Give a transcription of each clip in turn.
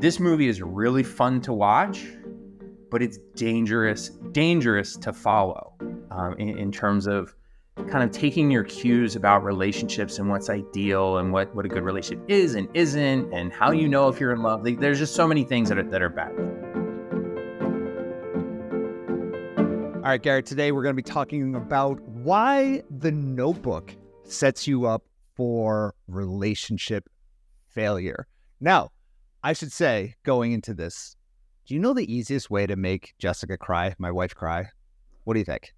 This movie is really fun to watch, but it's dangerous to follow in terms of kind of taking your cues about relationships and what's ideal and what a good relationship is and isn't, and how you know if you're in love. There's just so many things that are bad. All right, Garrett, today we're going to be talking about why The Notebook sets you up for relationship failure. Now, I should say, going into this, do you know the easiest way to make Jessica cry, my wife, cry? What do you think?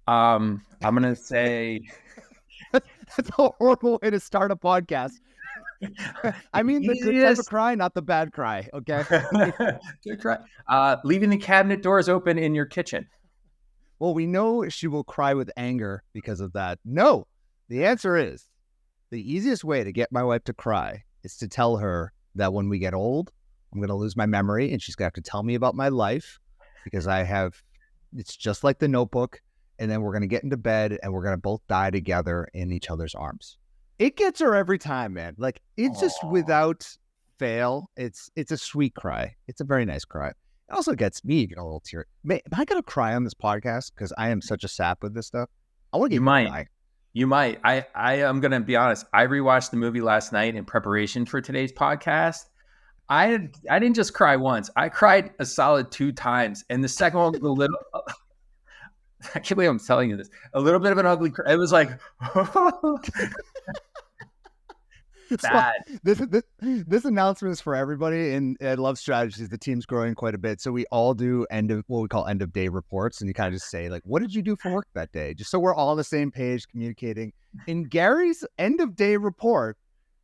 I'm going to say... That's a horrible way to start a podcast. I mean the good type of cry, not the bad cry, okay? Good cry. Leaving the cabinet doors open in your kitchen. Well, we know she will cry with anger because of that. No, the answer is the easiest way to get my wife to cry is to tell her that when we get old, I'm going to lose my memory and she's going to have to tell me about my life because it's just like The Notebook. And then we're going to get into bed and we're going to both die together in each other's arms. It gets her every time, man. Like, it's just without fail. It's a sweet cry. It's a very nice cry. It also gets me a little tear. Am I going to cry on this podcast? Because I am such a sap with this stuff. I want to get cry. You might. I am going to be honest. I rewatched the movie last night in preparation for today's podcast. I didn't just cry once. I cried a solid 2 times. And the second one was a little... I can't believe I'm telling you this. A little bit of an ugly cry. It was like... bad. This announcement is for everybody in Love Strategies. The team's growing quite a bit. So we all do what we call end of day reports. And you kind of just say, like, what did you do for work that day? Just so we're all on the same page communicating. In Gary's end of day report,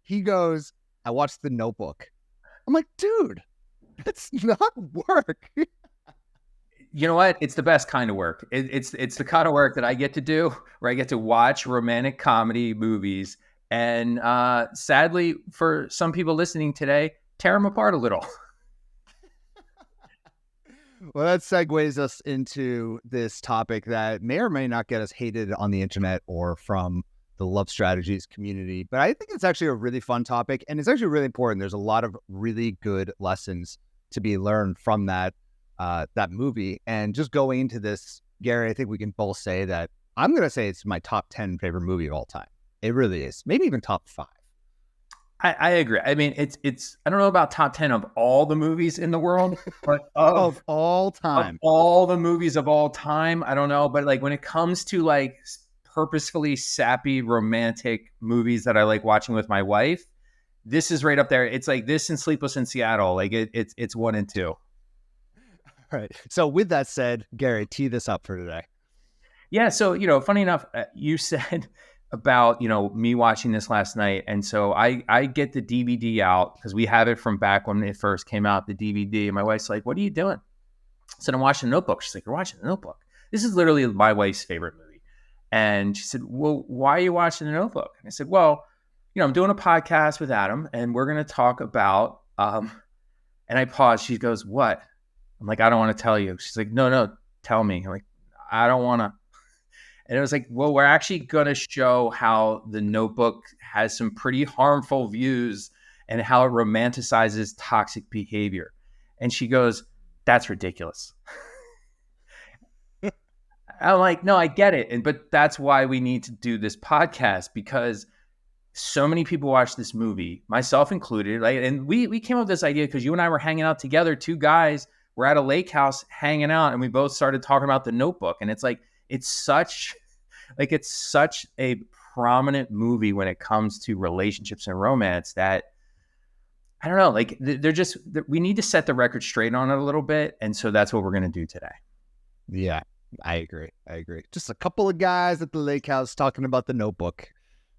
he goes, I watched The Notebook. I'm like, dude, that's not work. You know what? It's the best kind of work. It's the kind of work that I get to do where I get to watch romantic comedy movies and sadly, for some people listening today, tear them apart a little. Well, that segues us into this topic that may or may not get us hated on the internet or from the Love Strategies community. But I think it's actually a really fun topic, and it's actually really important. There's a lot of really good lessons to be learned from that movie. And just going into this, Gary, I think we can both say that I'm going to say it's my top 10 favorite movie of all time. It really is. Maybe even top 5. I agree. I mean, it's I don't know about top 10 of all the movies in the world, but of all time. Of all the movies of all time, I don't know. But like when it comes to like purposefully sappy romantic movies that I like watching with my wife, this is right up there. It's like this and Sleepless in Seattle. Like it's 1 and 2. All right. So with that said, Gary, tee this up for today. Yeah. So, funny enough, you said about, me watching this last night. And so I get the DVD out because we have it from back when it first came out, the DVD. And my wife's like, what are you doing? I said, I'm watching The Notebook. She's like, you're watching The Notebook? This is literally my wife's favorite movie. And she said, well, why are you watching The Notebook? And I said, well, I'm doing a podcast with Adam and we're going to talk about, and I paused. She goes, what? I'm like, I don't want to tell you. She's like, no, tell me. I'm like, I don't want to. And it was like, well, we're actually going to show how The Notebook has some pretty harmful views and how it romanticizes toxic behavior. And she goes, that's ridiculous. I'm like, no, I get it. But that's why we need to do this podcast, because so many people watch this movie, myself included. Like, and we came up with this idea because you and I were hanging out together, 2 guys. We're at a lake house hanging out, and we both started talking about The Notebook. And it's like, it's such a prominent movie when it comes to relationships and romance that, I don't know, like we need to set the record straight on it a little bit. And so that's what we're going to do today. Yeah, I agree. Just a couple of guys at the lake house talking about The Notebook.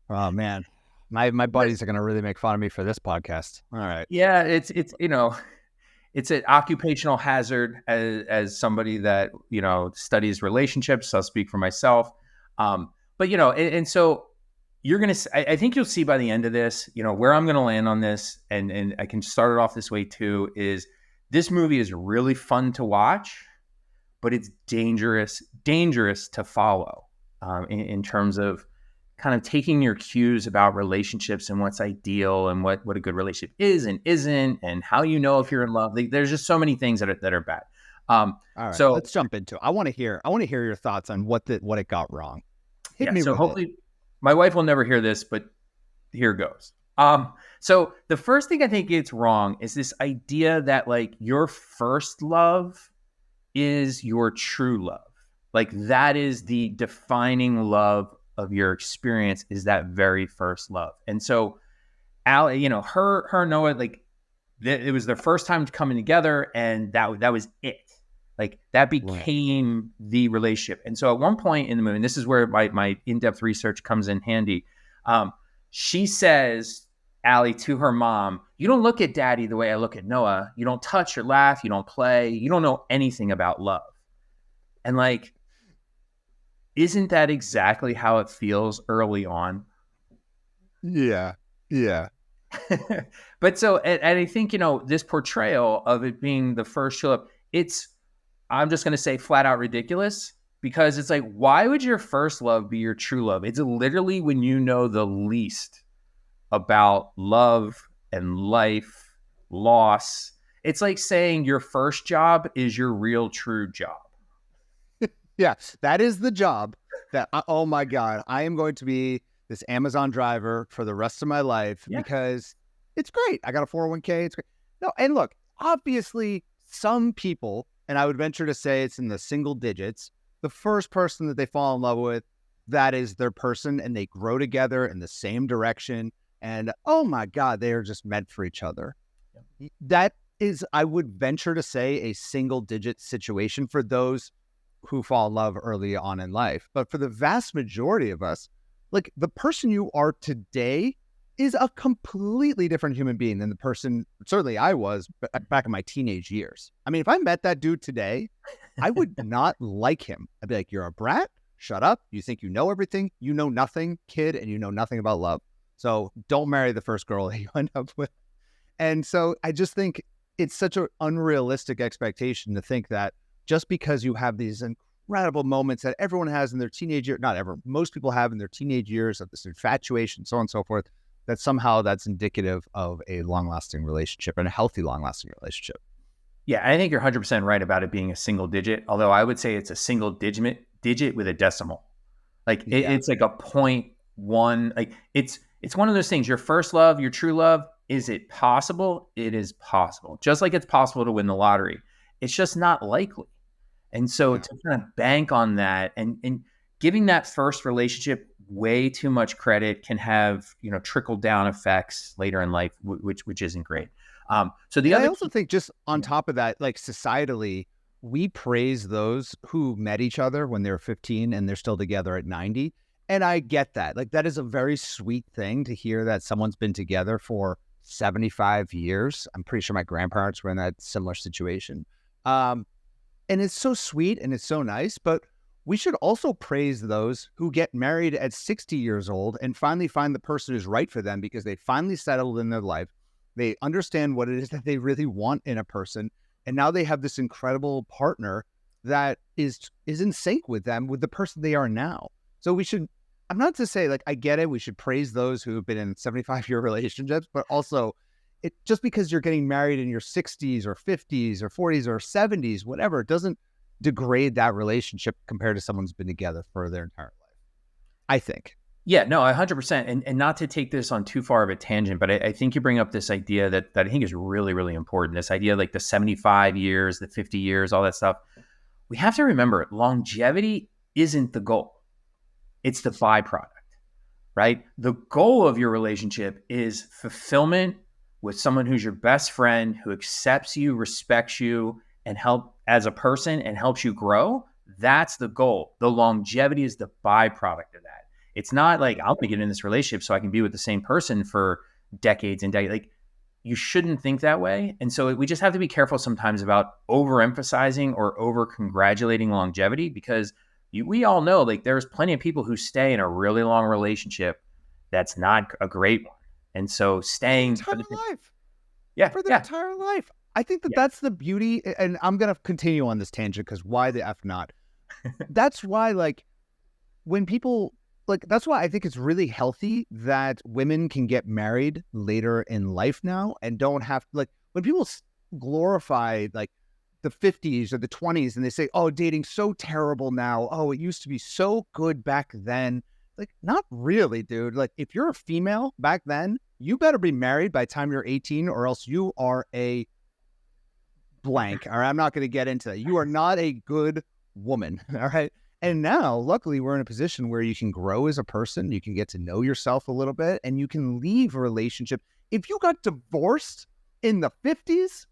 Oh man, my buddies are going to really make fun of me for this podcast. All right. Yeah. It's an occupational hazard as somebody that, studies relationships. I'll speak for myself. But, and so you're going to, I think you'll see by the end of this, where I'm going to land on this. And I can start it off this way too, is this movie is really fun to watch, but it's dangerous to follow in terms of kind of taking your cues about relationships and what's ideal and what a good relationship is and isn't, and how you know if you're in love. Like, there's just so many things that are bad. All right, So let's jump into it. I want to hear your thoughts on what it got wrong. Hit yeah, me so with it. hopefully my wife will never hear this, but here goes. So the first thing I think it's wrong is this idea that like your first love is your true love. Like that is the defining love of your experience, is that very first love. And so Allie, you know, her and Noah, like it was their first time coming together, and that was it. Like that became the relationship. And so at one point in the movie, and this is where my in-depth research comes in handy. She says, Allie, to her mom, "You don't look at daddy the way I look at Noah. You don't touch or laugh. You don't play. You don't know anything about love." And like, isn't that exactly how it feels early on? Yeah. But so, and I think, you know, this portrayal of it being the first true love, I'm just going to say flat out ridiculous, because it's like, why would your first love be your true love? It's literally when you know the least about love and life, loss. It's like saying your first job is your real true job. Yeah, that is the job that, oh my God, I am going to be this Amazon driver for the rest of my life because it's great. I got a 401k. It's great. No, and look, obviously some people, and I would venture to say it's in the single digits, the first person that they fall in love with, that is their person, and they grow together in the same direction. And oh my God, they are just meant for each other. Yep. That is, I would venture to say, a single digit situation for those who fall in love early on in life. But for the vast majority of us, like the person you are today is a completely different human being than the person certainly I was back in my teenage years. I mean, if I met that dude today, I would not like him. I'd be like, "You're a brat. Shut up. You think you know everything. You know nothing, kid, and you know nothing about love. So don't marry the first girl that you end up with." And so I just think it's such an unrealistic expectation to think that just because you have these incredible moments that everyone has in their teenage year, not ever, most people have in their teenage years, of this infatuation, so on and so forth, that somehow that's indicative of a long-lasting relationship and a healthy long-lasting relationship. Yeah, I think you're 100% right about it being a single digit, although I would say it's a single digit with a decimal. Like it's like a 0.1. Like it's one of those things. Your first love, your true love, is it possible? It is possible. Just like it's possible to win the lottery. It's just not likely. And so to kind of bank on that and giving that first relationship way too much credit can have, you know, trickle down effects later in life, which isn't great. So I also think, just on top of that, like societally, we praise those who met each other when they were 15 and they're still together at 90. And I get that. Like, that is a very sweet thing to hear, that someone's been together for 75 years. I'm pretty sure my grandparents were in that similar situation. And it's so sweet and it's so nice, but we should also praise those who get married at 60 years old and finally find the person who's right for them, because they finally settled in their life. They understand what it is that they really want in a person. And now they have this incredible partner that is in sync with them, with the person they are now. So we should, I'm not to say, like, I get it, we should praise those who have been in 75-year relationships, but also, it just because you're getting married in your 60s or 50s or 40s or 70s, whatever, it doesn't degrade that relationship compared to someone who's been together for their entire life, I think. Yeah, no, 100%. And not to take this on too far of a tangent, but I think you bring up this idea that I think is really, really important. This idea, like the 75 years, the 50 years, all that stuff. We have to remember, longevity isn't the goal. It's the byproduct, right? The goal of your relationship is fulfillment with someone who's your best friend, who accepts you, respects you, and help as a person and helps you grow. That's the goal. The longevity is the byproduct of that. It's not like, I'm going to get in this relationship so I can be with the same person for decades and decades. Like, you shouldn't think that way. And so we just have to be careful sometimes about overemphasizing or over-congratulating longevity, because we all know, like, there's plenty of people who stay in a really long relationship that's not a great one. And so staying for their entire life. Yeah. For their entire life. I think that's the beauty. And I'm going to continue on this tangent, because why the F not? That's why, like, when people like, that's why I think it's really healthy that women can get married later in life now and don't have, like, when people glorify like the 50s or the 20s and they say, oh, dating's so terrible now. Oh, it used to be so good back then. Like, not really, dude. Like, if you're a female back then, you better be married by the time you're 18 or else you are a blank. All right. I'm not going to get into that. You are not a good woman. All right. And now, luckily, we're in a position where you can grow as a person. You can get to know yourself a little bit and you can leave a relationship. If you got divorced in the 50s,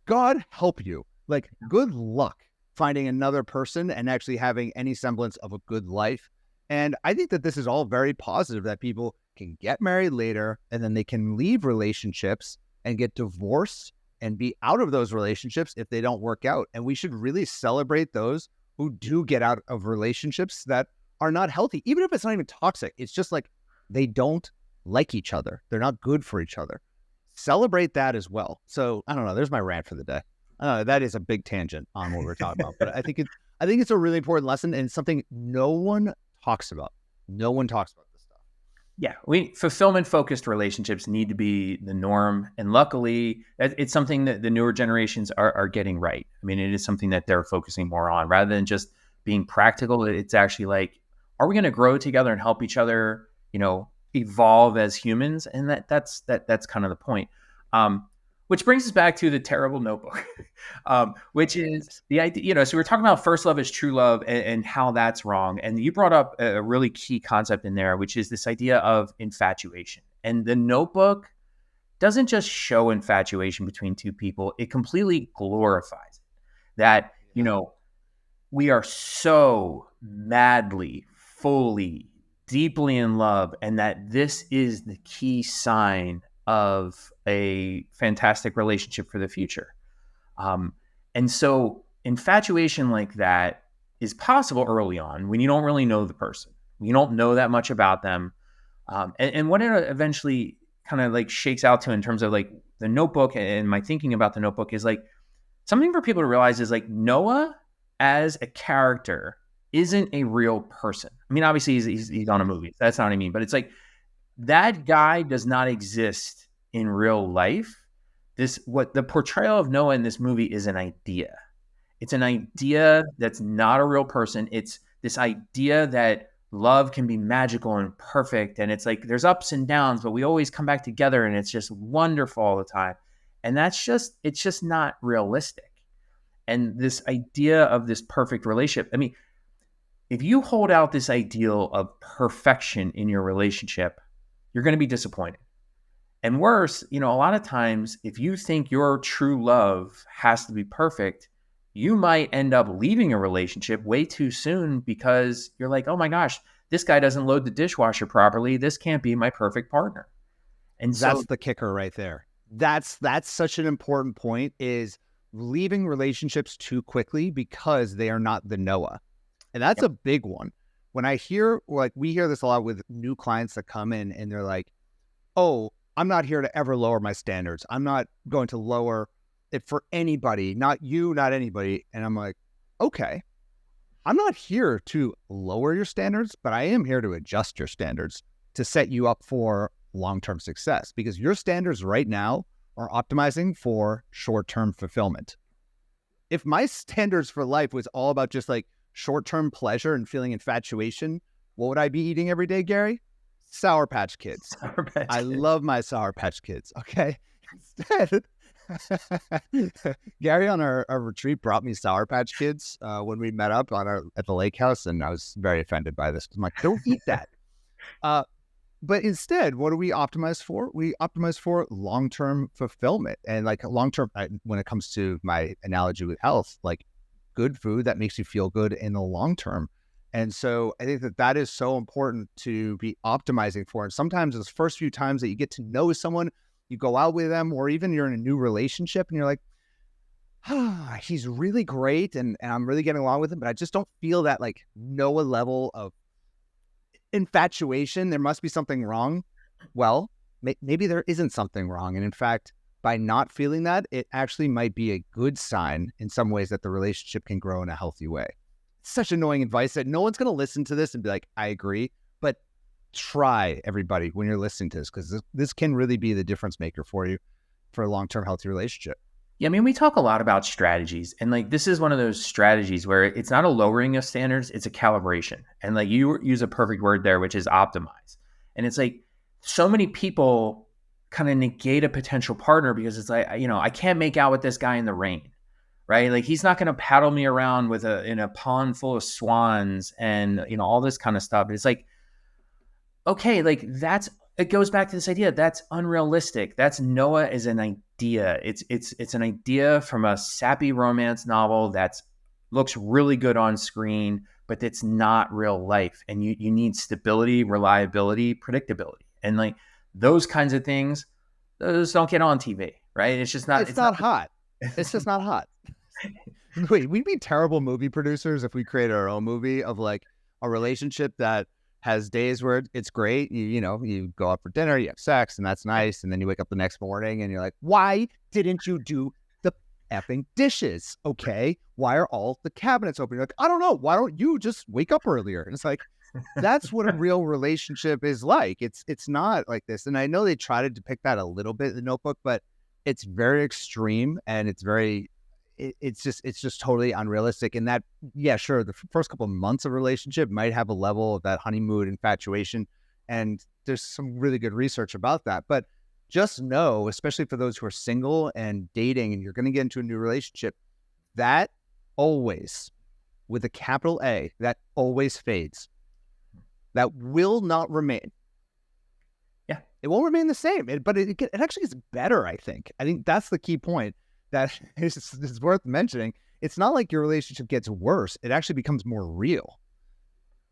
God help you. Like, good luck finding another person and actually having any semblance of a good life. And I think that this is all very positive, that people can get married later and then they can leave relationships and get divorced and be out of those relationships if they don't work out. And we should really celebrate those who do get out of relationships that are not healthy, even if it's not even toxic. It's just like they don't like each other. They're not good for each other. Celebrate that as well. So I don't know. There's my rant for the day. I don't know. That is a big tangent on what we're talking about, but I think it's a really important lesson and something no one talks about. No one talks about this stuff. Yeah, fulfillment-focused relationships need to be the norm, and luckily, it's something that the newer generations are getting right. I mean, it is something that they're focusing more on rather than just being practical. It's actually like, are we going to grow together and help each other, evolve as humans? And that's kind of the point. Which brings us back to the terrible Notebook, which is the idea, so we're talking about first love is true love and how that's wrong. And you brought up a really key concept in there, which is this idea of infatuation. And the Notebook doesn't just show infatuation between two people, it completely glorifies it. That, we are so madly, fully, deeply in love, and that this is the key sign of a fantastic relationship for the future. And so infatuation like that is possible early on when you don't really know the person. You don't know that much about them. And what it eventually kind of like shakes out to in terms of like the Notebook and my thinking about the Notebook is like something for people to realize is like Noah as a character isn't a real person. I mean, obviously he's on a movie. That's not what I mean. But it's like that guy does not exist in real life. What the portrayal of Noah in this movie is an idea. It's an idea that's not a real person. It's this idea that love can be magical and perfect. And it's like there's ups and downs, but we always come back together and it's just wonderful all the time. And it's just not realistic. And this idea of this perfect relationship, I mean, if you hold out this ideal of perfection in your relationship, you're going to be disappointed. And worse, a lot of times, if you think your true love has to be perfect, you might end up leaving a relationship way too soon because you're like, oh my gosh, this guy doesn't load the dishwasher properly. This can't be my perfect partner. And that's the kicker right there. That's such an important point, is leaving relationships too quickly because they are not the Noah. And that's a big one. When I hear, like, we hear this a lot with new clients that come in and they're like, oh, I'm not here to ever lower my standards. I'm not going to lower it for anybody, not you, not anybody. And I'm like, okay, I'm not here to lower your standards, but I am here to adjust your standards to set you up for long-term success, because your standards right now are optimizing for short-term fulfillment. If my standards for life was all about just like short-term pleasure and feeling infatuation, what would I be eating every day, Gary? Sour Patch Kids. I love my Sour Patch Kids. Okay. Instead, Gary on our retreat brought me Sour Patch Kids when we met up at the lake house, and I was very offended by this. I'm like, don't eat that. But instead, what do we optimize for? We optimize for long-term fulfillment, and like long-term, when it comes to my analogy with health, like good food that makes you feel good in the long term. And so I think that is so important to be optimizing for. And sometimes those first few times that you get to know someone, you go out with them, or even you're in a new relationship and you're like, he's really great and I'm really getting along with him, but I just don't feel that like Noah level of infatuation. There must be something wrong. Well, maybe there isn't something wrong. And in fact, by not feeling that, it actually might be a good sign in some ways that the relationship can grow in a healthy way. Such annoying advice that no one's going to listen to this and be like, I agree. But try, everybody, when you're listening to this, because this can really be the difference maker for you for a long-term healthy relationship. Yeah, I mean, we talk a lot about strategies, and like this is one of those strategies where it's not a lowering of standards, it's a calibration. And like you use a perfect word there, which is optimize. And it's like so many people kind of negate a potential partner because it's like, I can't make out with this guy in the rain, right? Like he's not going to paddle me around in a pond full of swans and all this kind of stuff. It's like, okay, like it goes back to this idea that's unrealistic. That's Noah is an idea. It's an idea from a sappy romance novel that looks really good on screen, but it's not real life. And you need stability, reliability, predictability, and like those kinds of things. Those don't get on TV, right? It's just not. It's not hot. It's just not hot. Wait, we'd be terrible movie producers if we created our own movie of like a relationship that has days where it's great. You go out for dinner, you have sex, and that's nice. And then you wake up the next morning and you're like, why didn't you do the effing dishes? Okay. Why are all the cabinets open? You're like, I don't know. Why don't you just wake up earlier? And it's like, that's what a real relationship is like. It's not like this. And I know they try to depict that a little bit in the Notebook, but it's very extreme and it's just totally unrealistic. And that, yeah, sure, the first couple of months of relationship might have a level of that honeymoon infatuation. And there's some really good research about that. But just know, especially for those who are single and dating and you're going to get into a new relationship, that always, with a capital A, that always fades. That will not remain. Yeah. It won't remain the same, but it actually gets better, I think. I think that's the key point that is worth mentioning. It's not like your relationship gets worse. It actually becomes more real.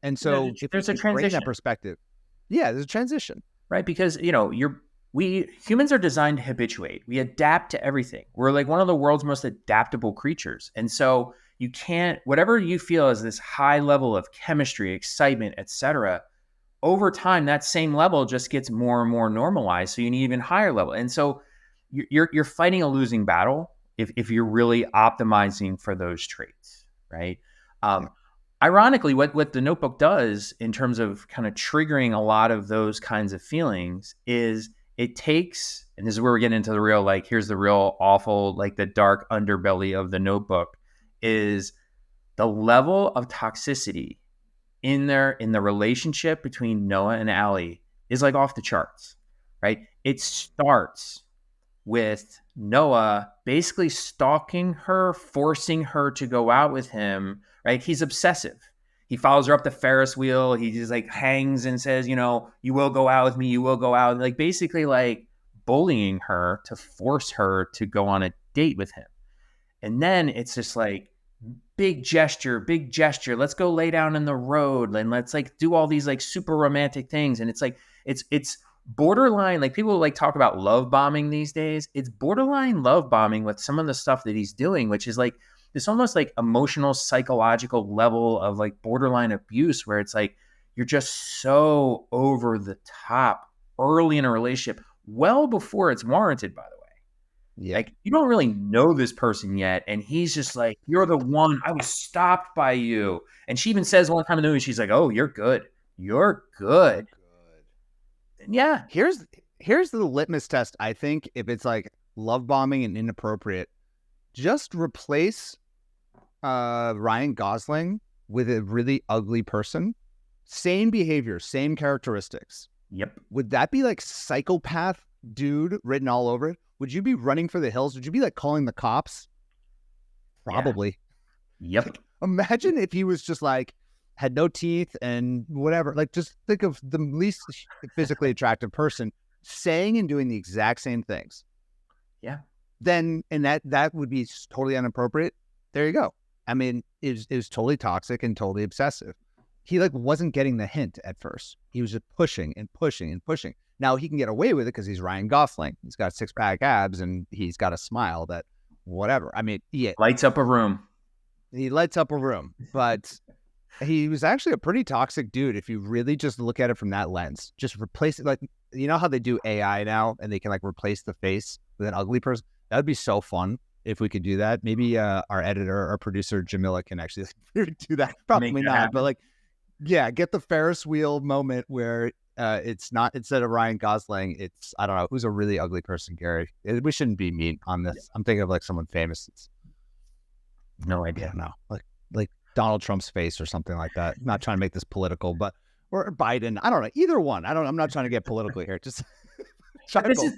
And so there's a transition. That perspective. Yeah, there's a transition. Right? Because, we humans are designed to habituate. We adapt to everything. We're like one of the world's most adaptable creatures. And so you can't, whatever you feel is this high level of chemistry, excitement, etc., over time, that same level just gets more and more normalized. So you need even higher level. And so you're fighting a losing battle if you're really optimizing for those traits, right? Ironically, what the Notebook does in terms of kind of triggering a lot of those kinds of feelings is it takes, and this is where we're getting into the real, like, here's the real awful, like the dark underbelly of the Notebook, is the level of toxicity in the relationship between Noah and Allie is like off the charts, right? It starts with Noah basically stalking her, forcing her to go out with him, right? He's obsessive. He follows her up the Ferris wheel. He just like hangs and says, you will go out with me. You will go out. Like basically like bullying her to force her to go on a date with him. And then it's just like big gesture. Let's go lay down in the road and let's like do all these like super romantic things. And it's like, it's borderline, like people like talk about love bombing these days. It's borderline love bombing with some of the stuff that he's doing, which is like this almost like emotional, psychological level of like borderline abuse where it's like, you're just so over the top early in a relationship, well before it's warranted, by the way. Yeah. Like you don't really know this person yet. And he's just like, you're the one. I was stopped by you. And she even says one time in the movie, she's like, oh, you're good. You're good. Yeah. Here's the litmus test. I think if it's like love bombing and inappropriate, just replace Ryan Gosling with a really ugly person. Same behavior, same characteristics. Yep. Would that be like psychopath dude written all over it? Would you be running for the hills? Would you be like calling the cops? Probably. Yeah. Yep. Like, imagine if he was just like had no teeth and whatever. Like just think of the least physically attractive person saying and doing the exact same things. Yeah. Then, and that would be totally inappropriate. There you go. I mean, it was totally toxic and totally obsessive. He like wasn't getting the hint at first. He was just pushing and pushing and pushing. Now he can get away with it because he's Ryan Gosling. He's got 6-pack abs and he's got a smile that whatever. I mean, yeah. Lights up a room. He lights up a room, but he was actually a pretty toxic dude. If you really just look at it from that lens, just replace it. Like, you know how they do AI now and they can like replace the face with an ugly person. That would be so fun if we could do that. Maybe our editor, our producer, Jamila can actually do that. Probably not, but like, yeah, get the Ferris wheel moment where it's not, instead of Ryan Gosling, it's, I don't know, who's a really ugly person, Gary? We shouldn't be mean on this. I'm thinking of like someone famous. It's, No I idea. don't know, like Donald Trump's face or something like that. Not trying to make this political, but or Biden. I don't know. Either one. I'm not trying to get political here. Just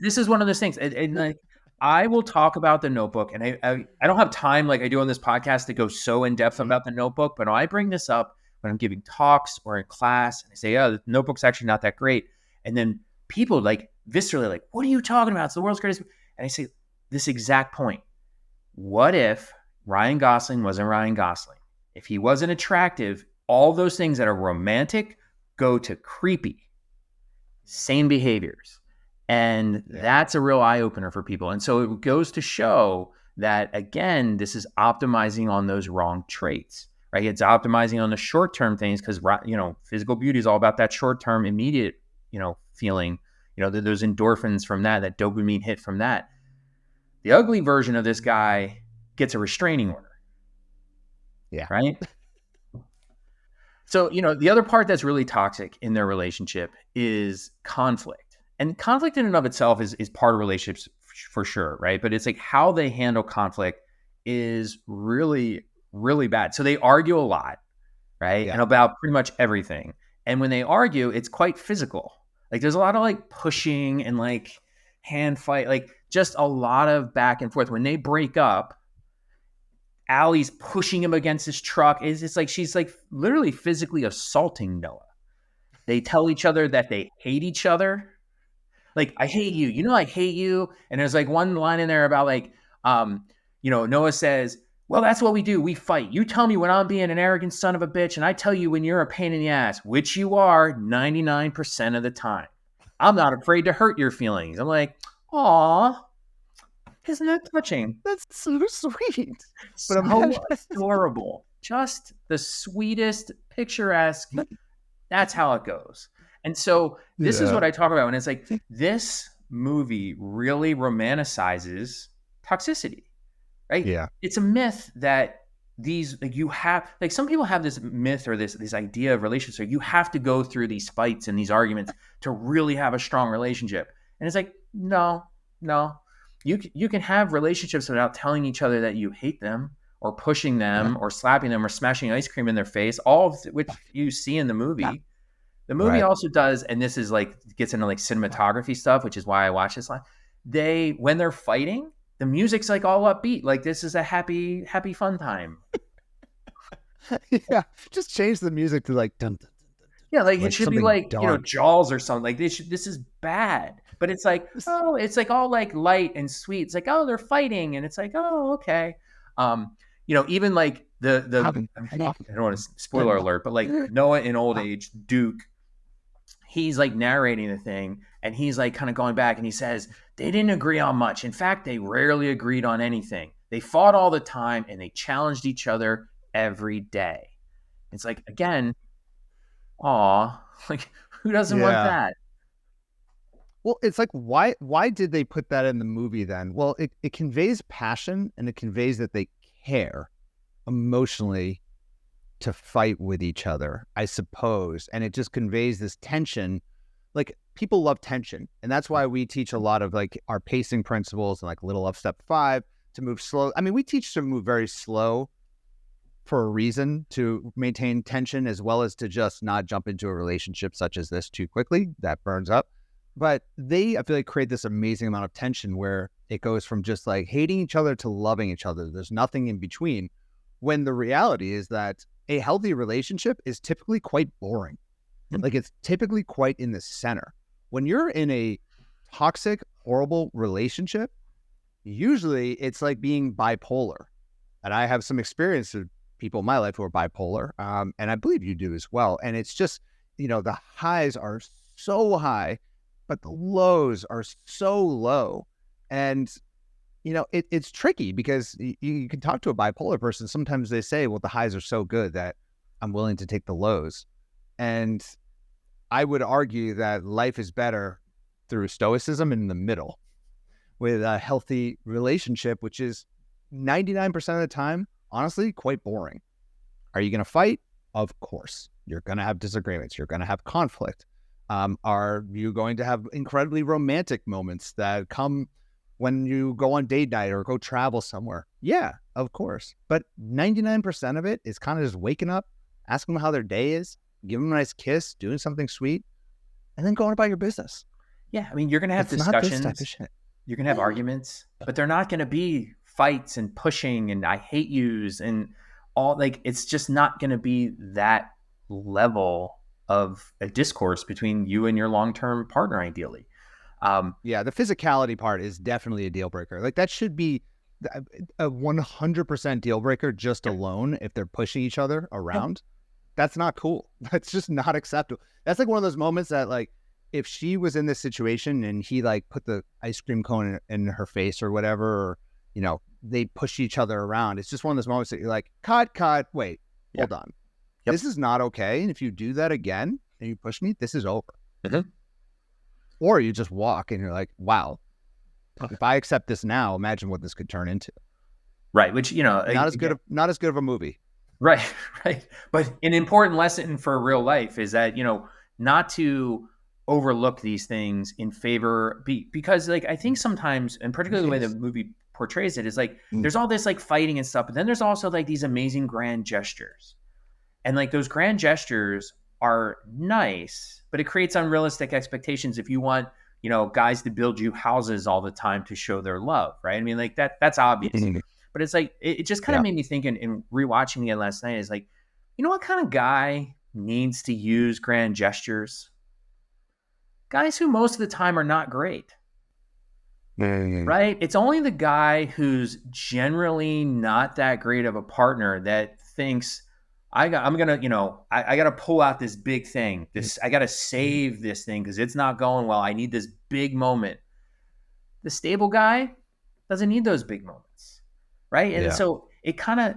this is one of those things. And like, I will talk about The Notebook, and I don't have time like I do on this podcast to go so in depth about The Notebook, but I bring this up when I'm giving talks or in class, and I say, "Oh, The Notebook's actually not that great," and then people like viscerally like, "What are you talking about? It's the world's greatest." And I say this exact point: what if Ryan Gosling wasn't Ryan Gosling? If he wasn't attractive, all those things that are romantic go to creepy. Same behaviors. And that's a real eye opener for people. And so it goes to show that, again, this is optimizing on those wrong traits, right? It's optimizing on the short-term things because, physical beauty is all about that short-term, immediate, feeling, those endorphins from that dopamine hit from that. The ugly version of this guy gets a restraining order. Yeah. Right? So, the other part that's really toxic in their relationship is conflict. And conflict in and of itself is part of relationships for sure, right? But it's like how they handle conflict is really, really bad. So they argue a lot, right? Yeah. And about pretty much everything. And when they argue, it's quite physical. Like there's a lot of like pushing and like hand fight, like just a lot of back and forth. When they break up, Allie's pushing him against his truck. It's like she's like literally physically assaulting Noah. They tell each other that they hate each other. Like, I hate you. I hate you. And there's like one line in there about like, Noah says, well, that's what we do. We fight. You tell me when I'm being an arrogant son of a bitch, and I tell you when you're a pain in the ass, which you are 99% of the time. I'm not afraid to hurt your feelings. I'm like, aw, isn't that touching? That's so sweet. But adorable. Just the sweetest, picturesque. That's how it goes. And so this is what I talk about when it's like this movie really romanticizes toxicity, right? Yeah. It's a myth that some people have this myth or this idea of relationships where you have to go through these fights and these arguments to really have a strong relationship. And it's like, no. You can have relationships without telling each other that you hate them or pushing them or slapping them or smashing ice cream in their face, all of which you see in the movie. Yeah. The movie also does, and this is like gets into like cinematography stuff, which is why I watch this. When they're fighting, the music's like all upbeat, like this is a happy fun time. Yeah, just change the music to like dun, dun, dun, dun. Yeah, like it should be like dark. Jaws or something. Like this is bad, but it's like it's like all like light and sweet. It's like they're fighting, and it's like okay. Even like I don't want to spoiler alert, but like Noah in old age, Duke. He's like narrating the thing and he's like kind of going back and he says, they didn't agree on much. In fact, they rarely agreed on anything. They fought all the time and they challenged each other every day. It's like, again, like who doesn't want that? Well, it's like, why did they put that in the movie then? Well, it conveys passion and it conveys that they care emotionally to fight with each other, I suppose. And it just conveys this tension. Like people love tension. And that's why we teach a lot of like our pacing principles and like little up step 5 to move slow. I mean, we teach to move very slow for a reason, to maintain tension as well as to just not jump into a relationship such as this too quickly. That burns up. But I feel like create this amazing amount of tension where it goes from just like hating each other to loving each other. There's nothing in between, when the reality is that a healthy relationship is typically quite boring. Like it's typically quite in the center. When you're in a toxic, horrible relationship, usually it's like being bipolar. And I have some experience with people in my life who are bipolar. And I believe you do as well. And it's just, the highs are so high, but the lows are so low. And it's tricky because you can talk to a bipolar person. Sometimes they say, well, the highs are so good that I'm willing to take the lows. And I would argue that life is better through stoicism in the middle with a healthy relationship, which is 99% of the time, honestly, quite boring. Are you going to fight? Of course. You're going to have disagreements. You're going to have conflict. Are you going to have incredibly romantic moments that come when you go on date night or go travel somewhere? Yeah, of course. But 99% of it is kind of just waking up, asking them how their day is, giving them a nice kiss, doing something sweet, and then going about your business. Yeah, I mean, you're going to have It's not this type of discussions, shit. you're going to have arguments, but they're not going to be fights and pushing and I hate yous and all. Like, it's just not going to be that level of a discourse between you and your long-term partner, ideally. Yeah, the physicality part is definitely a deal breaker. Like, that should be a 100% deal breaker just alone if they're pushing each other around. That's not cool. That's just not acceptable. That's like one of those moments that, like, if she was in this situation and he like put the ice cream cone in her face or whatever, or, you know, they push each other around, it's just one of those moments that you're like, cut, wait, hold on. This is not okay. And if you do that again and you push me, this is over. Mm-hmm. Or you just walk and you're like, wow, if I accept this now, imagine what this could turn into. Right. Which, you know, not as good of a movie. Right. But an important lesson for real life is that, you know, not to overlook these things in favor, because, like, I think sometimes, and particularly the way the movie portrays it, is like there's all this like fighting and stuff, but then there's also like these amazing grand gestures, and like those grand gestures are nice, but it creates unrealistic expectations if you want, you know, guys to build you houses all the time to show their love, right? I mean, like that's obvious. But it's like it just kind of made me think, in rewatching it last night, is like, you know what kind of guy needs to use grand gestures? Guys who most of the time are not great. Right? It's only the guy who's generally not that great of a partner that thinks, I got to pull out this big thing. I got to save this thing because it's not going well. I need this big moment. The stable guy doesn't need those big moments, right? And so it kind of,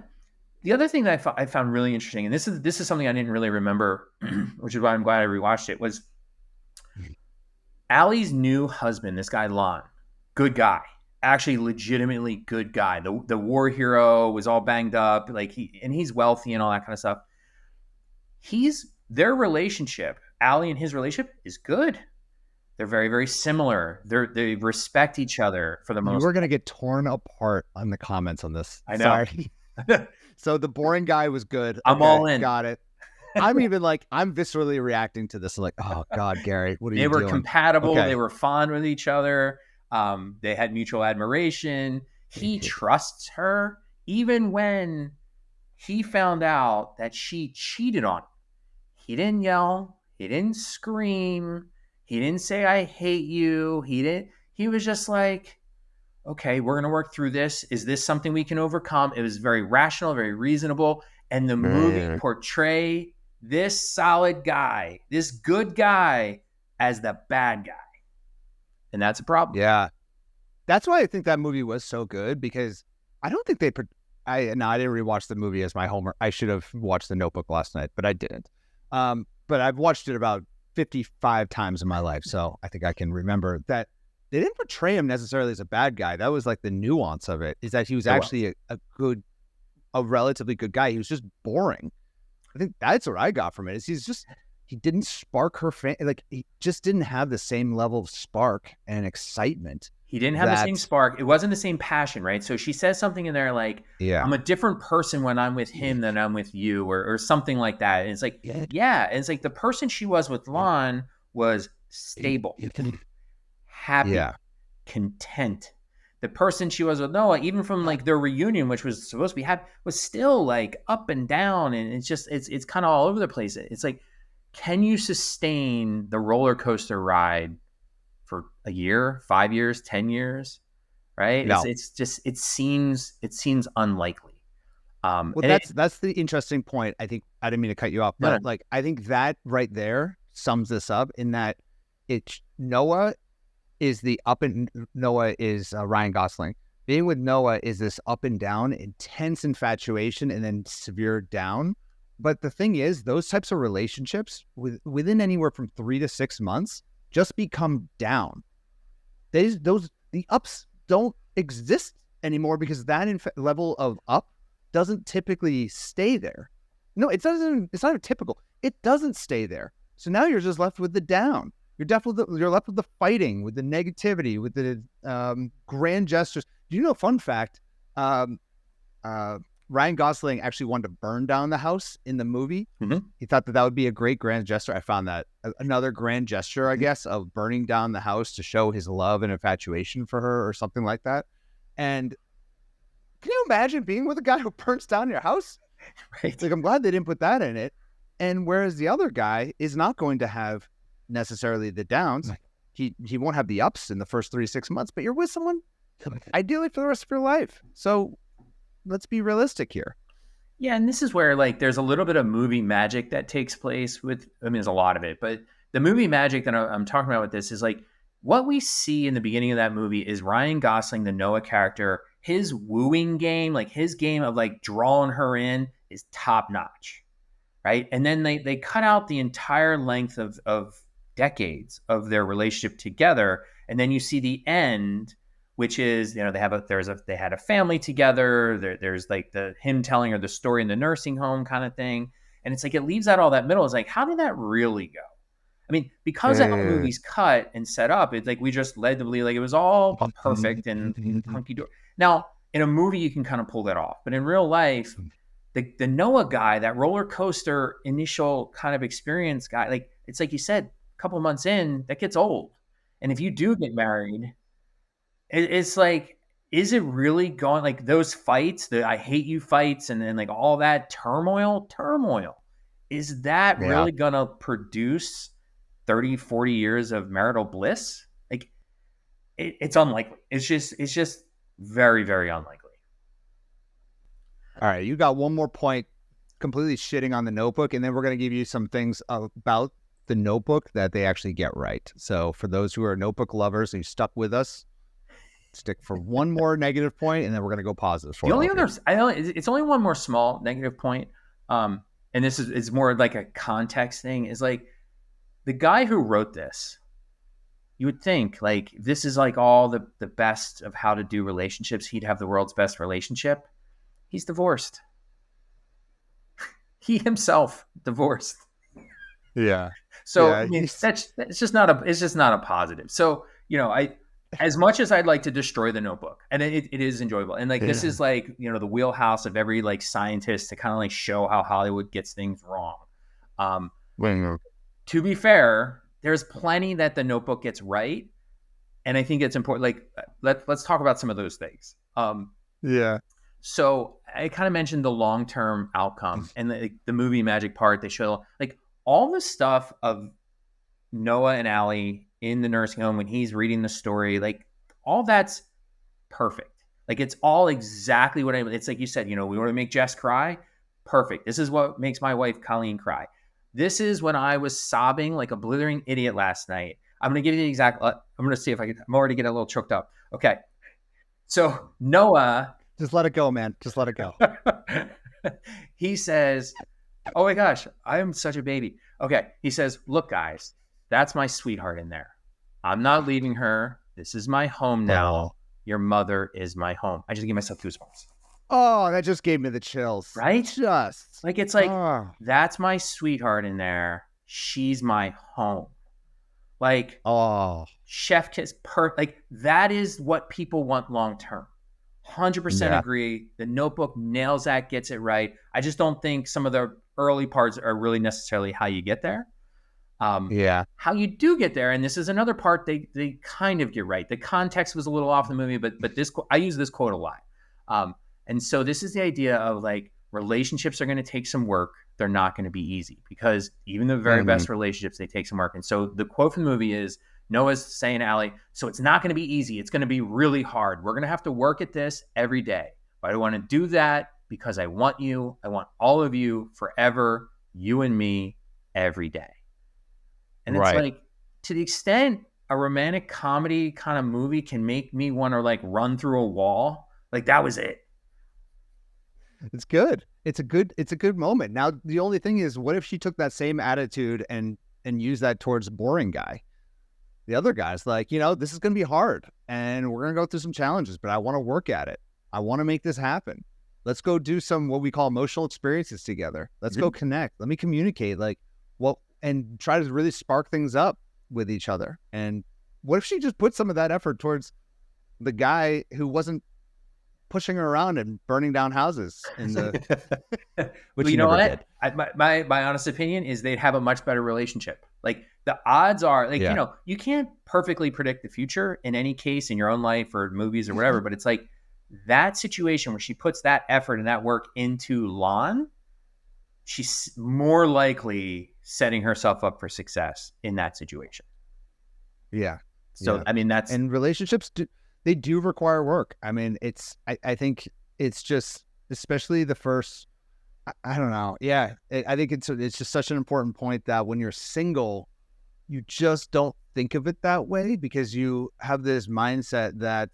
the other thing that I found really interesting, and this is something I didn't really remember, which is why I'm glad I rewatched it, was Allie's new husband, this guy Lon, good guy, actually legitimately good guy. The war hero was all banged up, like he's wealthy and all that kind of stuff. Their relationship, Allie and his relationship, is good. They're very, very similar. They respect each other for the most. We're gonna get torn apart on the comments on this. I know. Sorry. So the boring guy was good. I'm all in. Got it. I'm even like, I'm viscerally reacting to this. Like, oh God, Gary, what are you doing? They were compatible. Okay. They were fond with each other. They had mutual admiration. He trusts her, even when he found out that she cheated on him. He didn't yell. He didn't scream. He didn't say, I hate you. He was just like, okay, we're going to work through this. Is this something we can overcome? It was very rational, very reasonable. And the movie portrayed this solid guy, this good guy, as the bad guy. And that's a problem. Yeah. That's why I think that movie was so good, because I don't think I didn't rewatch the movie as my homework. I should have watched The Notebook last night, but I didn't. But I've watched it about 55 times in my life. So I think I can remember that they didn't portray him necessarily as a bad guy. That was like the nuance of it, is that he was actually a relatively good guy. He was just boring. I think that's what I got from it, is he didn't spark her like, he just didn't have the same level of spark and excitement. He didn't have the same spark. It wasn't the same passion, right? So she says something in there like, I'm a different person when I'm with him than I'm with you, or something like that. And it's like, And it's like the person she was with Lon was stable, happy, content. The person she was with Noah, even from like their reunion, which was supposed to be happy, was still like up and down. And it's just, it's kind of all over the place. It's like, can you sustain the roller coaster ride for a year, 5 years, 10 years? Right? No. It's just, it seems unlikely. Well, that's the interesting point. I think, I didn't mean to cut you off, but like, I think that right there sums this up, in that Noah is Ryan Gosling. Being with Noah is this up and down, intense infatuation, and then severe down. But the thing is, those types of relationships within anywhere from 3 to 6 months just become down. The ups don't exist anymore, because that level of up doesn't typically stay there. No, it doesn't. It's not typical. It doesn't stay there. So now you're just left with the down. You're left with the fighting, with the negativity, with the grand gestures. Do you know, fun fact, Ryan Gosling actually wanted to burn down the house in the movie. Mm-hmm. He thought that would be a great grand gesture. I found that another grand gesture, I guess, of burning down the house to show his love and infatuation for her or something like that. And can you imagine being with a guy who burns down your house? Right. Like, I'm glad they didn't put that in it. And whereas the other guy is not going to have necessarily the downs, he won't have the ups in the first 3 to 6 months, but you're with someone ideally for the rest of your life. So let's be realistic here. Yeah, and this is where like there's a little bit of movie magic that takes place with, I mean, there's a lot of it, but the movie magic that I'm talking about with this is like what we see in the beginning of that movie is Ryan Gosling, the Noah character, his wooing game, like his game of like drawing her in is top notch, right? And then they cut out the entire length of decades of their relationship together, and then you see the end, which is, you know, they had a family together. There's like him telling her the story in the nursing home kind of thing. And it's like, it leaves out all that middle. It's like, how did that really go? I mean, because how the movie's cut and set up, it's like, we just led to believe like it was all perfect and hunky-dory. Now, in a movie, you can kind of pull that off. But in real life, the Noah guy, that roller coaster initial kind of experience guy, like, it's like you said, a couple months in, that gets old. And if you do get married, it's like, is it really going, like those fights, the I hate you fights, and then like all that turmoil, is that really going to produce 30, 40 years of marital bliss? Like it's unlikely. It's just very, very unlikely. All right. You got one more point completely shitting on the Notebook, and then we're going to give you some things about the Notebook that they actually get right. So for those who are Notebook lovers and you stuck with us, stick for one more negative point, and then we're going to go positive. The only other, it's only one more small negative point. And this is more like a context thing, is like the guy who wrote this, you would think like this is like all the best of how to do relationships. He'd have the world's best relationship. He's divorced. He himself divorced. Yeah. So yeah, I mean, it's just not a positive. So, you know, as much as I'd like to destroy the Notebook, and it is enjoyable. And like, this is like, you know, the wheelhouse of every like scientist to kind of like show how Hollywood gets things wrong. To be fair, there's plenty that the Notebook gets right. And I think it's important. Like, let's talk about some of those things. So I kind of mentioned the long-term outcome and the movie magic part. They show like all the stuff of Noah and Allie in the nursing home when he's reading the story, like all that's perfect. Like it's all exactly what it's like you said, you know, we want to make Jess cry. Perfect. This is what makes my wife Colleen cry. This is when I was sobbing like a blithering idiot last night. I'm going to give you the exact, I'm going to see if I'm already getting a little choked up. Okay. So Noah. Just let it go, man. Just let it go. He says, oh my gosh, I am such a baby. Okay. He says, look, guys, that's my sweetheart in there. I'm not leaving her. This is my home now. Oh. Your mother is my home. I just gave myself goosebumps. Oh, that just gave me the chills. Right? Just. Like, it's like, that's my sweetheart in there. She's my home. Like, chef kiss, like, that is what people want long term. 100% agree. The Notebook nails that, gets it right. I just don't think some of the early parts are really necessarily how you get there. How you do get there, and this is another part they kind of get right. The context was a little off the movie, but this I use this quote a lot. And so this is the idea of like relationships are going to take some work. They're not going to be easy because even the very best relationships, they take some work. And so the quote from the movie is Noah's saying to Allie, so it's not going to be easy. It's going to be really hard. We're going to have to work at this every day. But I want to do that because I want you. I want all of you forever, you and me every day. And it's like, to the extent a romantic comedy kind of movie can make me want to like run through a wall, like that was it. It's good. It's a good moment. Now, the only thing is, what if she took that same attitude and used that towards the boring guy? The other guy's like, you know, this is going to be hard and we're going to go through some challenges, but I want to work at it. I want to make this happen. Let's go do some, what we call emotional experiences together. Let's go connect. Let me communicate. Like, and try to really spark things up with each other. And what if she just put some of that effort towards the guy who wasn't pushing her around and burning down houses in the which Well, he you know never what? did. My honest opinion is they'd have a much better relationship. Like the odds are, like, Yeah. you can't perfectly predict the future in any case in your own life or movies or whatever, but it's like that situation where she puts that effort and that work into Lon, she's more likely setting herself up for success in that situation. Yeah. So, Yeah. I mean, that's, And relationships they do require work. I mean, I think it's just, especially the first, I don't know. Yeah. I think it's just such an important point that when you're single, you just don't think of it that way, because you have this mindset that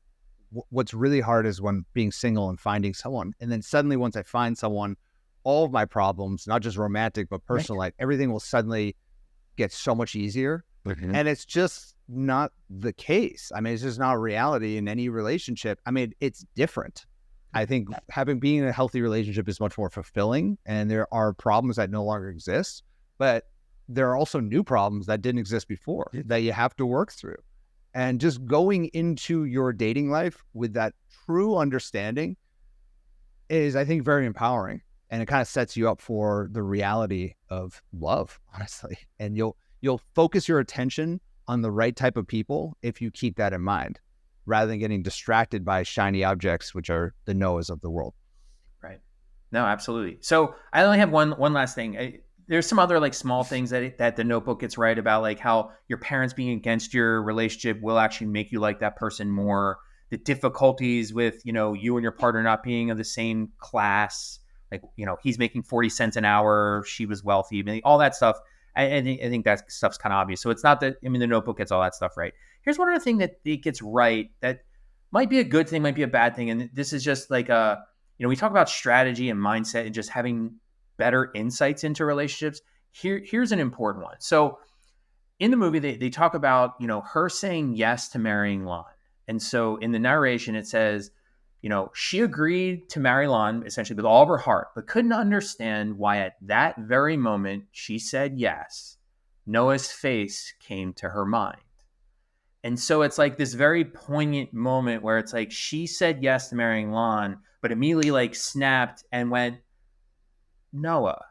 what's really hard is when being single and finding someone. And then suddenly, once I find someone, all of my problems, not just romantic, but personal life, everything will suddenly get so much easier. Mhm. And it's just not the case. I mean, it's just not reality in any relationship. I mean, it's different. I think being in a healthy relationship is much more fulfilling, and there are problems that no longer exist, but there are also new problems that didn't exist before that you have to work through. And just going into your dating life with that true understanding is, I think, very empowering. And it kind of sets you up for the reality of love, honestly. And you'll focus your attention on the right type of people if you keep that in mind, rather than getting distracted by shiny objects, which are the Noahs of the world. right. No, absolutely. So I only have one last thing. There's some other like small things that the Notebook gets right about, like how your parents being against your relationship will actually make you like that person more. The difficulties with, you and your partner not being of the same class, like, he's making 40 cents an hour, she was wealthy, I mean, all that stuff. I think that stuff's kind of obvious. So it's not that, the Notebook gets all that stuff right. Here's one other thing that it gets right that might be a good thing, might be a bad thing. And this is just like we talk about strategy and mindset and just having better insights into relationships. Here's an important one. So in the movie, they talk about, her saying yes to marrying Lon. And so in the narration, it says, she agreed to marry Lon essentially with all of her heart, but couldn't understand why at that very moment she said yes, Noah's face came to her mind. And so it's like this very poignant moment where it's like she said yes to marrying Lon, but immediately like snapped and went, Noah.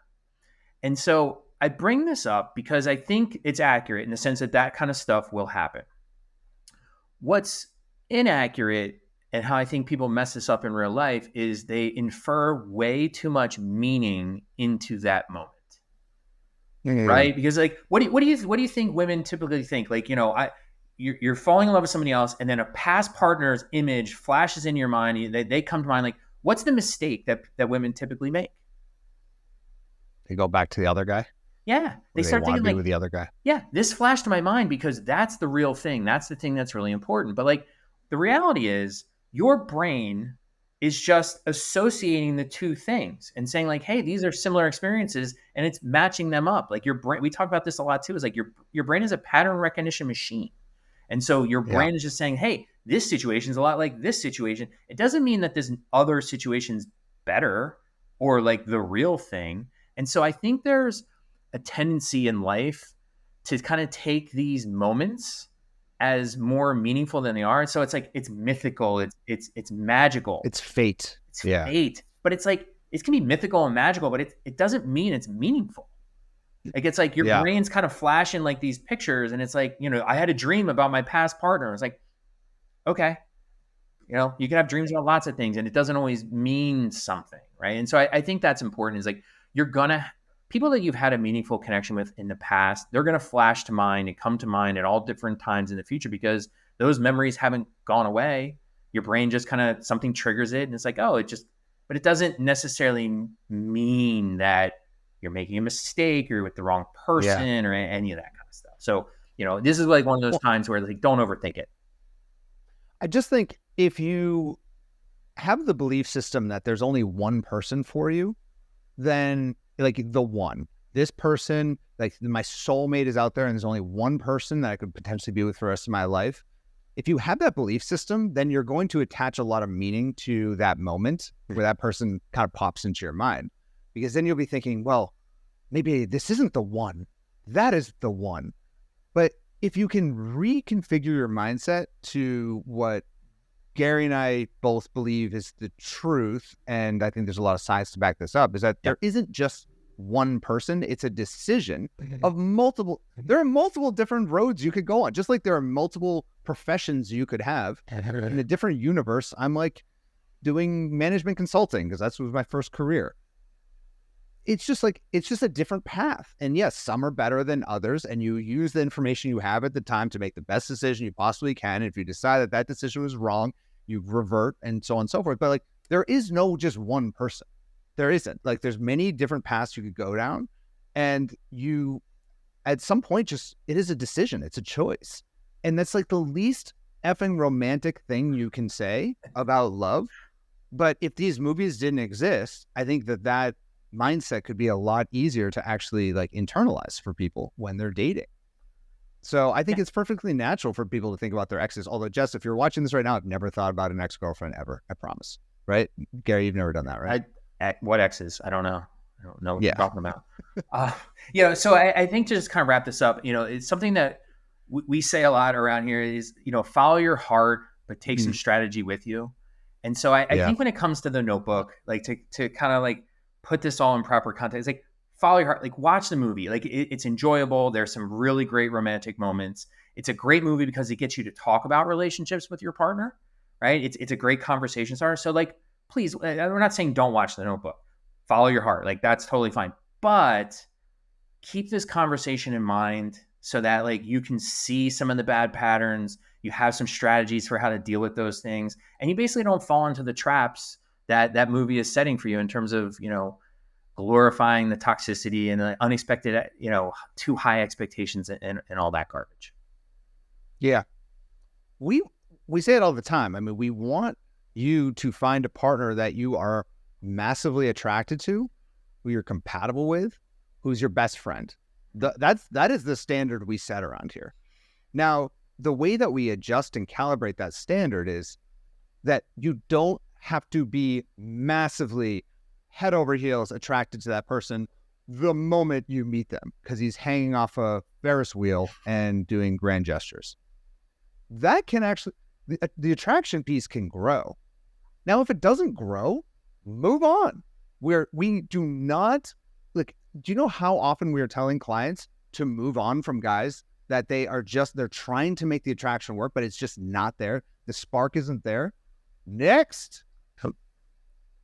And so I bring this up because I think it's accurate in the sense that kind of stuff will happen. What's inaccurate and how I think people mess this up in real life is they infer way too much meaning into that moment. Right? Because like, what do you think women typically think? Like, you're falling in love with somebody else, and then a past partner's image flashes in your mind. They come to mind. Like, what's the mistake that women typically make? They go back to the other guy. Yeah, they start thinking like, with the other guy. Yeah, this flashed to my mind because that's the real thing. That's the thing that's really important. But like, the reality is, your brain is just associating the two things and saying like, hey, these are similar experiences, and it's matching them up. Like your brain, we talk about this a lot too, is like your brain is a pattern recognition machine. And so your brain is just saying, hey, this situation is a lot like this situation. It doesn't mean that this other situation's better or like the real thing. And so I think there's a tendency in life to kind of take these moments as more meaningful than they are. So it's like, it's mythical. It's magical. It's fate. It's fate. But it's like, it can be mythical and magical, but it doesn't mean it's meaningful. Like, it's like your brain's kind of flashing like these pictures, and it's like, I had a dream about my past partner. It's like, okay, you can have dreams about lots of things, and it doesn't always mean something, right? And so I think that's important, is like, people that you've had a meaningful connection with in the past, they're going to flash to mind and come to mind at all different times in the future, because those memories haven't gone away. Your brain just kind of, something triggers it, and it's like, but it doesn't necessarily mean that you're making a mistake or with the wrong person or any of that kind of stuff. So, this is like one of those times where like, don't overthink it. I just think if you have the belief system that there's only one person for you, then like this person, like my soulmate is out there and there's only one person that I could potentially be with for the rest of my life. If you have that belief system, then you're going to attach a lot of meaning to that moment where that person kind of pops into your mind. Because then you'll be thinking, well, maybe this isn't the one. that is the one. But if you can reconfigure your mindset to what Gary and I both believe is the truth, and I think there's a lot of science to back this up, is that there isn't just one person. It's a decision of multiple. There are multiple different roads you could go on, just like there are multiple professions you could have. In a different universe, I'm like doing management consulting because that was my first career. It's just a different path. And yes, some are better than others, and you use the information you have at the time to make the best decision you possibly can. And if you decide that that decision was wrong, you revert and so on and so forth. But like, there is no just one person. There isn't. Like, there's many different paths you could go down, and you, at some point, just, it is a decision. It's a choice. And that's like the least effing romantic thing you can say about love. But if these movies didn't exist, I think that mindset could be a lot easier to actually like internalize for people when they're dating. So I think it's perfectly natural for people to think about their exes. Although, Jess, if you're watching this right now, I've never thought about an ex-girlfriend ever. I promise. Right? Gary, you've never done that, right? What exes? I don't know. I don't know what you're talking about. So I think to just kind of wrap this up, it's something that we say a lot around here is, follow your heart, but take some strategy with you. And so I think when it comes to The Notebook, like to kind of like put this all in proper context, like follow your heart, like watch the movie. Like it's enjoyable. There's some really great romantic moments. It's a great movie because it gets you to talk about relationships with your partner, right? It's a great conversation starter. So like, please, we're not saying don't watch The Notebook. Follow your heart. Like that's totally fine. But keep this conversation in mind so that like you can see some of the bad patterns. You have some strategies for how to deal with those things. And you basically don't fall into the traps that movie is setting for you in terms of, glorifying the toxicity and the unexpected, too high expectations and all that garbage. Yeah. We say it all the time. I mean, we want you to find a partner that you are massively attracted to, who you're compatible with, who's your best friend. That is the standard we set around here. Now, the way that we adjust and calibrate that standard is that you don't have to be massively head over heels attracted to that person the moment you meet them because he's hanging off a Ferris wheel and doing grand gestures. That can actually, the attraction piece can grow. Now, if it doesn't grow, move on. We do not, like, do you know how often we are telling clients to move on from guys that they're trying to make the attraction work, but it's just not there. The spark isn't there. Next.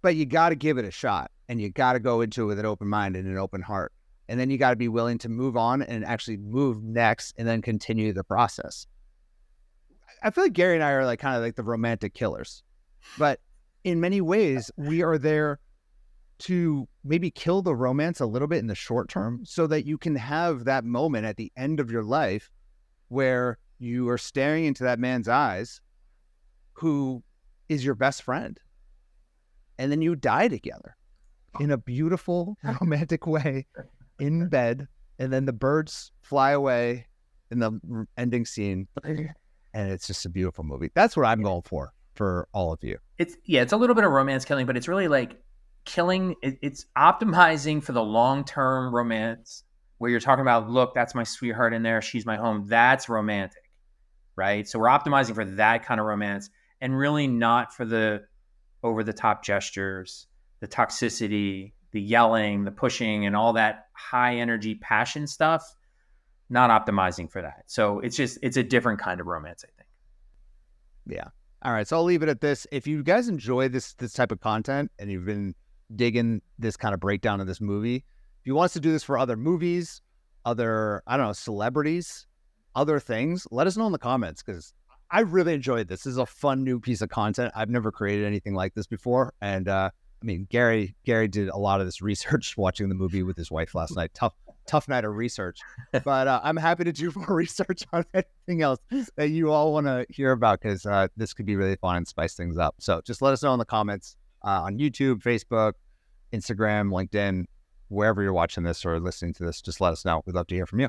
But you got to give it a shot, and you got to go into it with an open mind and an open heart. And then you got to be willing to move on and actually move next and then continue the process. I feel like Gary and I are like kind of like the romantic killers, but in many ways we are there to maybe kill the romance a little bit in the short term so that you can have that moment at the end of your life where you are staring into that man's eyes who is your best friend. And then you die together in a beautiful romantic way in bed. And then the birds fly away in the ending scene. And it's just a beautiful movie. That's what I'm going for all of you. It's a little bit of romance killing, but it's really like killing. It's optimizing for the long-term romance where you're talking about, look, that's my sweetheart in there. She's my home. That's romantic, right? So we're optimizing for that kind of romance and really not for the over-the-top gestures, the toxicity, the yelling, the pushing, and all that high-energy passion stuff, not optimizing for that. So it's a different kind of romance, I think. Yeah. All right. So I'll leave it at this. If you guys enjoy this type of content and you've been digging this kind of breakdown of this movie, if you want us to do this for other movies, other, I don't know, celebrities, other things, let us know in the comments because I really enjoyed this. This is a fun new piece of content. I've never created anything like this before. And I mean, Gary did a lot of this research watching the movie with his wife last night. Tough night of research. But I'm happy to do more research on anything else that you all want to hear about because this could be really fun and spice things up. So just let us know in the comments on YouTube, Facebook, Instagram, LinkedIn, wherever you're watching this or listening to this. Just let us know. We'd love to hear from you.